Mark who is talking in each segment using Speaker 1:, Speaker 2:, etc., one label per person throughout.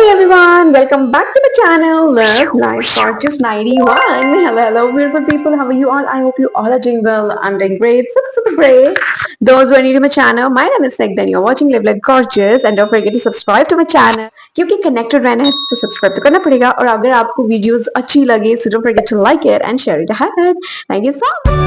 Speaker 1: Everyone, welcome back to the channel Love Life Gorgeous 91. Hello, beautiful people. How are you all? I hope you all are doing well. I'm doing great, super great. Those who are new to my channel, my name is Nick. Then you're watching Live Like Gorgeous, and don't forget to subscribe to my channel. क्योंकि connected रहना है तो subscribe तो करना पड़ेगा और अगर आपको videos अच्छी लगे so don't forget to like it and share it ahead. Thank you so much.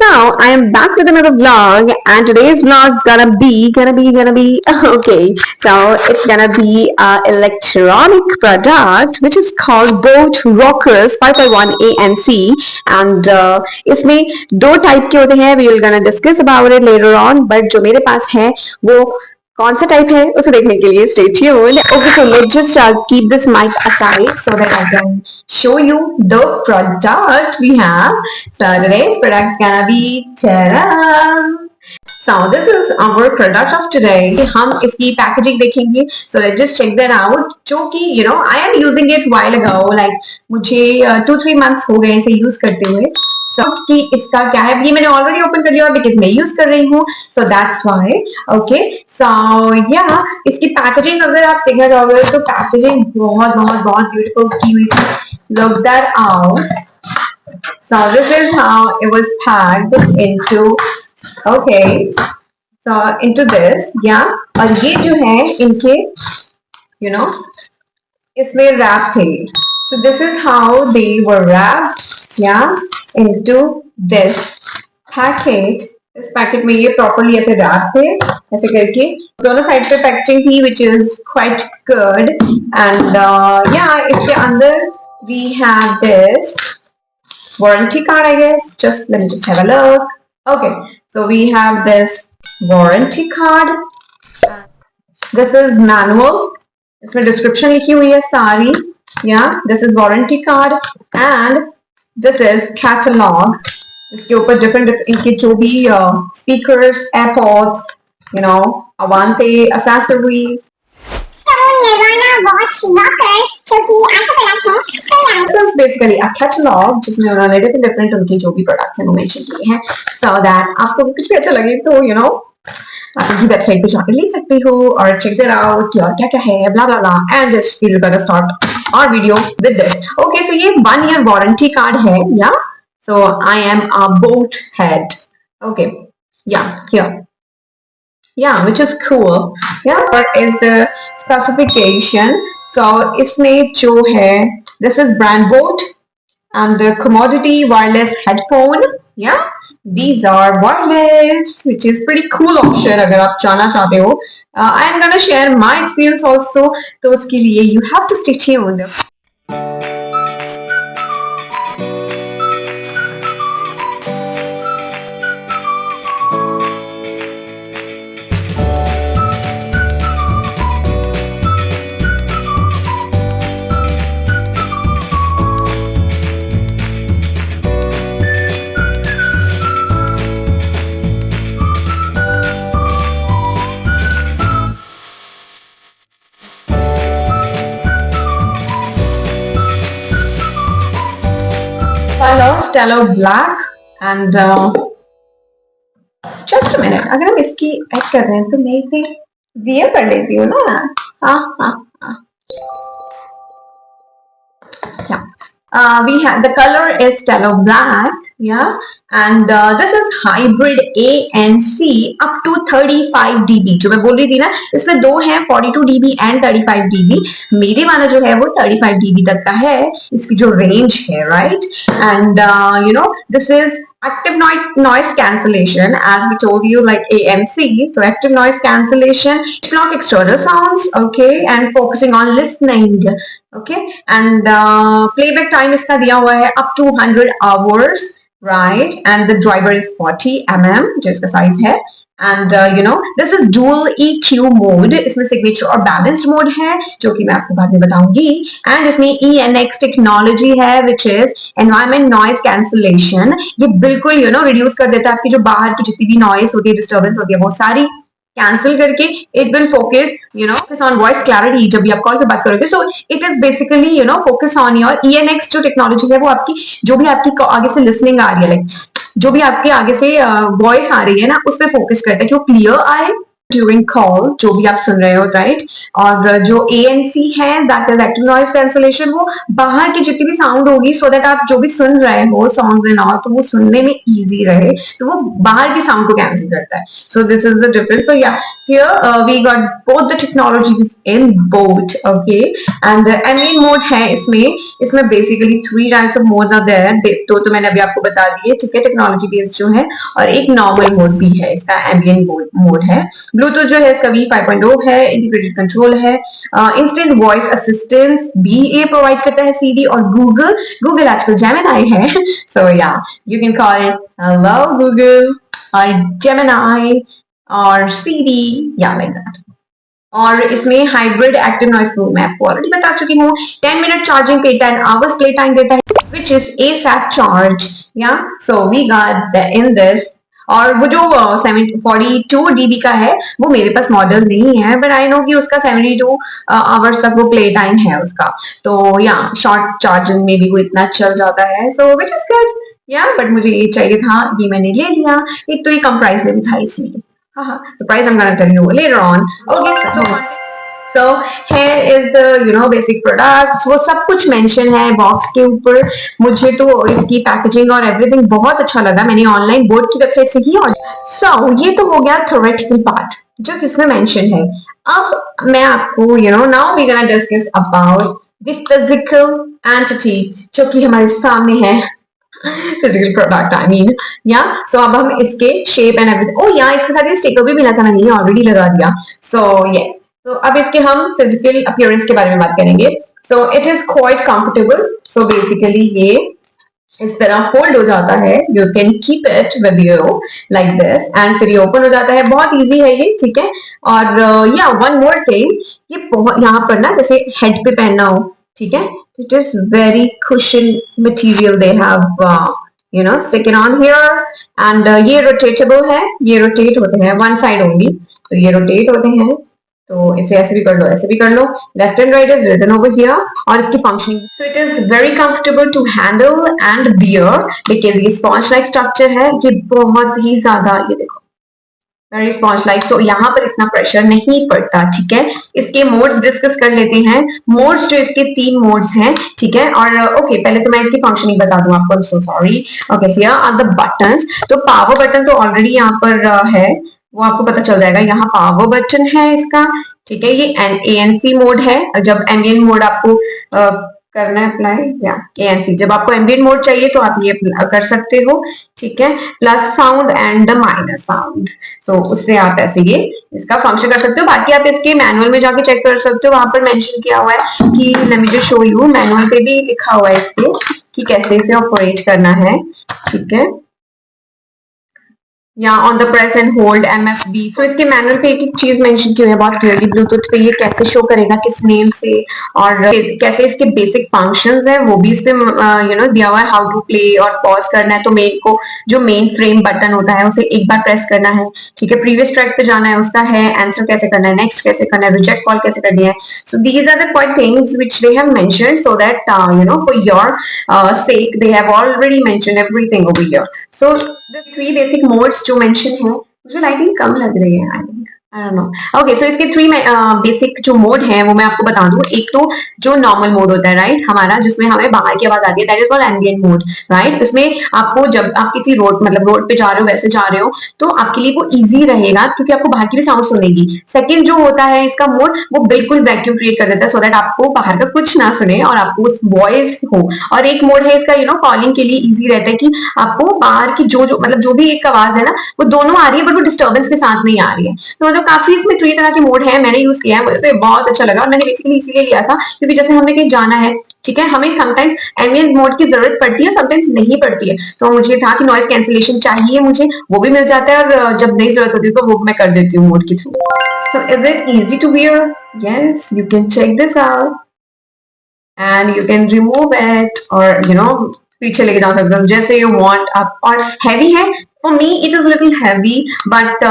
Speaker 1: So I am back with another vlog, and today's vlog is gonna be okay. So it's gonna be a electronic product which is called Boat Rockers 551 ANC, and इसमें दो type के होते हैं. We will gonna discuss about it later on. But जो मेरे पास है वो कौन सा टाइप है उसे देखने के लिए stay tuned. Okay, so let's just keep this mic aside so that I can show you the product we have. So today's product is gonna be ta-da! So this is our product of today. हम इसकी packaging देखेंगे. So let's just check that out. जो कि I am using it while ago. Like मुझे 2-3 months हो गए इसे use करते हुए. सब कि इसका क्या है ये मैंने ऑलरेडी ओपन कर लिया बिकॉज मैं यूज कर रही हूँ. So that's why. Okay so या इसकी पैकेजिंग अगर आप देखना चाहोगे तो पैकेजिंग बहुत बहुत बहुत ब्यूटीफुल की हुई थी. Look that out. So this is how it was packed into this. Yeah. और ये जो है इनके इसमें रैप थे. So this is how they were wrapped. Yeah, into this packet. इस पैकेट में ये प्रॉपरली ऐसे रैप थे ऐसे करके. दोनों साइड पे पैकेजिंग थी which is quite good. And इसके अंदर we have this warranty card, I guess. Let me just have a look. Okay, so we have this warranty card. This is manual. इसमें description लिखी हुई है सारी. Yeah, this is warranty card and this is catalog. इसके ऊपर different इनके जो भी speakers, AirPods, Avante accessories. Nirvana Watch Rockers जो कि ऐसा प्रोडक्ट है. This is basically a catalog जिसमें उन्होंने different उनके जो भी products हैं वो mention किए हैं. So that आपको कुछ भी अच्छा लगे तो आप उनकी वेबसाइट पे जाकर ले सकते हो और check that out और क्या क्या है blah blah blah. And this we're gonna start our video with this. Okay, so ये 1 year warranty card है. Yeah, so I am a boat head. Okay, yeah, here. Yeah, which is cool. Yeah, what is the specification? So इसमें जो है this is brand Boat and the commodity wireless headphone. Yeah, these are wireless, which is pretty cool option अगर आप जाना चाहते हो. I am gonna share my experience also. तो उसके लिए you have to stay tuned. Stellar Black and just a minute. अगर हम इसकी ऐड कर रहे हैं तो मैं इसे वियर कर लेती हूँ ना. Yeah. We have the color is Stellar Black. Yeah, and this is hybrid ANC up to 35 dB. जो मैं बोल रही थी ना इसमें दो हैं 42 dB and 35 dB. मेरे वाला जो है वो 35 dB तक का है इसकी जो रेंज है, right? And this is active noise cancellation, as we told you, like ANC. So active noise cancellation, block external sounds, okay, and focusing on listening, okay. And playback time इसका दिया हुआ है up to 100 hours, right? And the driver is 40 mm, जो इसका size है. And this is dual EQ mode. इसमें signature और balanced mode है जो कि मैं आपको बाद में बताऊंगी. And इसमें ENX technology है which is environment noise cancellation. ये बिल्कुल reduce कर देता है आपकी जो बाहर की जितनी भी noise होती है, disturbance होती है वो सारी. कैंसिल करके it will focus focus on voice clarity जब भी आप कॉल पे बात करोगे. So it is basically focus on your ENX जो टेक्नोलॉजी है वो आपकी जो भी आपकी आगे से लिसनिंग आ रही है, लाइक जो भी आपके आगे से वॉइस आ रही है ना, उस पर फोकस करता है कि वो क्लियर आए ड्यूरिंग कॉल जो भी आप सुन रहे हो, राइट. और जो ANC है, that is active noise cancellation, वो बाहर की जितनी भी साउंड होगी, सो दैट आप जो भी सुन रहे हो सॉन्ग्स एंड ऑल, तो वो सुनने में इजी रहे, तो वो बाहर की साउंड को कैंसिल करता है. So this is the difference. So yeah here we got both the technologies in both. Okay, and MAN mode है इसमें basically 3 types of modes are there. तो मैंने अभी आपको बता दिए, ठीक है, टेक्नोलॉजी बेस्ड जो है, और एक नॉर्मल मोड भी है, इसका एम्बिएंट मोड है. ब्लूटूथ जो है इसका V5.0 है, इंटीग्रेटेड कंट्रोल है, इंस्टेंट वॉइस असिस्टेंस भी ये प्रोवाइड करता है CD, और गूगल आजकल जेमिनाई है. सो या you can call it hello Google और जेमिनाई और CD, या लाइक दैट. और इसमें हाइब्रिड एक्टिव नॉइस प्रूफ मैं आपको ऑलरेडी बता चुकी हूँ. 10 मिनट चार्जिंग पे 10 आवर्स प्ले टाइम देता है, which is ASAP charge. Yeah so we got in this. और वो जो 42 DB का है वो मेरे पास मॉडल नहीं है, बट आई नो कि उसका 72 आवर्स तक वो प्ले टाइम है उसका. तो या शॉर्ट चार्जिंग में भी वो इतना चल जाता है, सो विच इज गुड. या बट मुझे ये चाहिए था, ये मैंने ले लिया. एक तो ये कम प्राइस में भी था इसलिए. The price I'm gonna tell you later on. Okay, so here is the basic products. वो सब कुछ मेंशन है बॉक्स के ऊपर. मुझे तो इसकी पैकेजिंग और एवरीथिंग बहुत अच्छा लगा. मैंने ऑनलाइन बोर्ड की वेबसाइट से की. और so ये तो हो गया थ्योरेटिकल पार्ट जो किसमें मेंशन है. अब मैं आपको now we're gonna discuss about the physical entity जो कि हमारे सामने है. Physical product I mean. या सो अब हम इसके शेप एंड एवरीथिंग. ओ या इसके साथ ये स्टिकर भी मिला था, मैंने ये ऑलरेडी लगा दिया. सो यस, तो अब इसके हम फिजिकल अपीयरेंस के बारे में बात करेंगे. So it is quite comfortable. So basically ये इस तरह फोल्ड हो जाता है. You can keep it with you like this, and फिर ये ओपन हो जाता है. बहुत इजी है ये, ठीक है. और या वन मोर थिंग, ये बहुत यहाँ पर ना जैसे हेड पे पहनना हो, ठीक है. It is very cushion material they have sticking on here, and ये rotatable है, ये rotate होते हैं one side only, तो ये rotate होते हैं. तो इसे ऐसे भी कर लो, ऐसे भी कर लो. Left and right is written over here. और इसकी functioning, so it is very comfortable to handle and wear because ये sponge like structure है. ये बहुत ही ज्यादा, ये देखो वेरी स्पॉन्ज लाइक, तो यहाँ पर इतना प्रेशर नहीं पड़ता, ठीक है. इसके मोड्स डिस्कस कर लेते हैं. मोड्स जो इसके 3 मोड्स हैं, ठीक है. और ओके, पहले तो मैं इसकी फंक्शनिंग बता दूं आपको. I am so sorry. Okay, here are the buttons. तो पावर बटन तो ऑलरेडी यहाँ पर है, वो आपको पता चल जाएगा. यहाँ पावर बटन है इसका, ठीक है. ये ANC मोड है. जब एम्बिएंट मोड आपको करना है अप्लाई, या ANC जब आपको एम्बिएंट मोड चाहिए तो आप ये कर सकते हो, ठीक है. Plus sound and the minus sound. So उससे आप ऐसे ये इसका फंक्शन कर सकते हो. बाकी आप इसके मैनुअल में जाके चेक कर सकते हो, वहां पर मेंशन किया हुआ है कि let me just show you. Manual पे भी लिखा हुआ है इसके कि कैसे इसे ऑपरेट करना है, ठीक है. या on the press and hold MFB. तो इसके मैनुअल पे एक चीज मेंशन की हुई है बहुत क्लियरली. ब्लूटूथ पे ये कैसे शो करेगा, किस नेम से, और कैसे इसके बेसिक फंक्शंस है वो भी इसमें दिया हुआ है. हाउ टू प्ले और पॉज करना है, तो मेन को जो मेन फ्रेम बटन होता है उसे एक बार प्रेस करना है, ठीक है. प्रीवियस ट्रैक पे जाना है उसका है. आंसर कैसे करना है, नेक्स्ट कैसे करना है, रिजेक्ट कॉल कैसे करनी है. So these are the quite things which they have mentioned so that for your sake they have already mentioned everything over here. So the 3 basic modes जो मेंशन है, मुझे लाइटिंग कम लग रही है, I think, I don't know. Okay, so इसके 3 basic जो mode है वो मैं आपको बता दूं. एक तो जो नॉर्मल मोड होता है, राइट, हमारा जिसमें हमें बाहर की आवाज आती है, that is called ambient mode, right. उसमें आपको जब आप किसी रोड मतलब रोड पे जा रहे हो, वैसे जा रहे हो, तो आपके लिए वो इजी रहेगा क्योंकि आपको बाहर की भी साउंड सुनेगी. सेकंड जो होता है इसका मोड, वो बिल्कुल वैक्यूम क्रिएट कर देता है सो दैट आपको बाहर का कुछ ना सुने और आपको उस वॉइस हो. और एक मोड है इसका कॉलिंग के लिए इजी रहता है कि आपको बाहर की जो मतलब जो भी एक आवाज है ना, वो दोनों आ रही है बट वो डिस्टर्बेंस के साथ नहीं आ रही है. तो मतलब काफी इसमें 3 तरह के मोड है. मैंने यूज किया है, मुझे तो बहुत अच्छा लगा. और मैंने बेसिकली इसीलिए लिया था क्योंकि जैसे हमें कहीं जाना है, ठीक है, हमें समटाइम्स एम्बिएंट मोड की जरूरत पड़ती है, समटाइम्स नहीं पड़ती है. तो मुझे था कि नॉइज कैंसिलेशन चाहिए मुझे, वो भी मिल जाता है. और जब नहीं जरूरत होती है तो वो मैं कर देती हूँ मोड के through. So is it easy to wear? Yes, you can check this out and you can remove it और पीछे लेके जा सकते हो जैसे यू वांट. आप और हैवी है, for me it is a little heavy but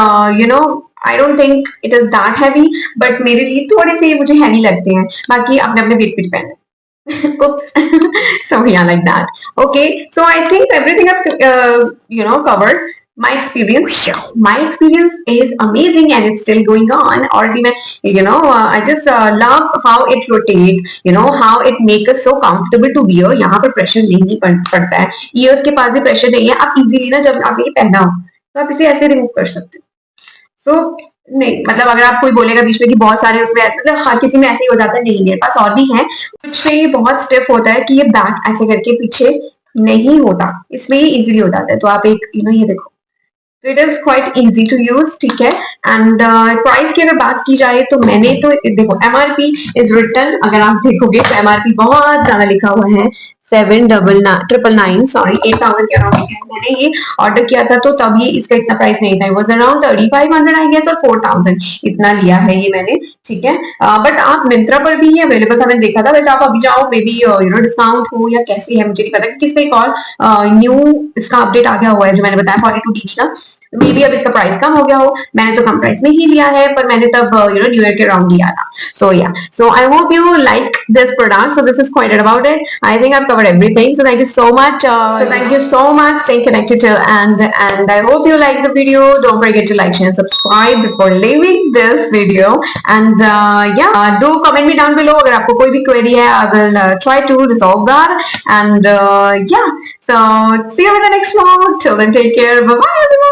Speaker 1: I don't think it is that heavy, but मेरे लिए थोड़े से मुझे हैवी लगते हैं, बाकी अपने अपने वेट पे डिपेंड है। Oops. So yeah, like that. Okay. So I think everything I've covered. My experience is amazing and it's still going on. Or even I just love how it rotate. How it make us so comfortable to wear. यहाँ पर pressure नहीं पड़ता है. Ears के पास भी pressure नहीं है. आप easily ना जब आप ये पहना हो तो आप इसे ऐसे remove कर सकते हो. सो नहीं मतलब अगर आप कोई बोलेगा बीच में कि बहुत सारे उसमें मतलब हर किसी में ऐसे ही हो जाता है, नहीं मेरे पास और भी है कुछ में ये बहुत स्टिफ होता है कि ये बैक ऐसे करके पीछे नहीं होता, इसमें ये इजीली हो जाता है। तो आप एक ये देखो, तो it is quite easy to use, ठीक है। एंड प्राइस की अगर बात की जाए तो मैंने तो देखो एमआरपी इज रिटन, अगर आप देखोगे तो एमआरपी बहुत ज्यादा लिखा हुआ है 7,999 सॉरी 8,000 के अराउंड है। मैंने ये ऑर्डर किया था तो तब ये इसका इतना प्राइस नहीं था, it was around 3,500 I guess और 4,000 इतना लिया है ये मैंने, ठीक है। बट आप मिंत्रा पर भी ये अवेलेबल था, मैंने देखा था, बट आप अभी जाओ मे बी डिस्काउंट हो या कैसे है मुझे नहीं पता, क्योंकि इसका एक और न्यू इसका अपडेट आ गया हुआ है जो मैंने बताया 42D का, मे बी अब इसका प्राइस कम हो गया हो। मैंने तो कम प्राइस में ही लिया है, पर मैंने तब न्यू ईयर के अराउंड लिया था। So yeah, so I hope you like this product. So this is quite it about it. I think I've covered everything. So thank you so much. Thank you so much. Stay connected till and I hope you like the video. Don't forget to like, share, and subscribe before leaving this video. And do comment me down below. अगर आपको कोई भी query है, I will try to resolve that. And so see you in the next vlog. Till then, take care. Bye bye everyone.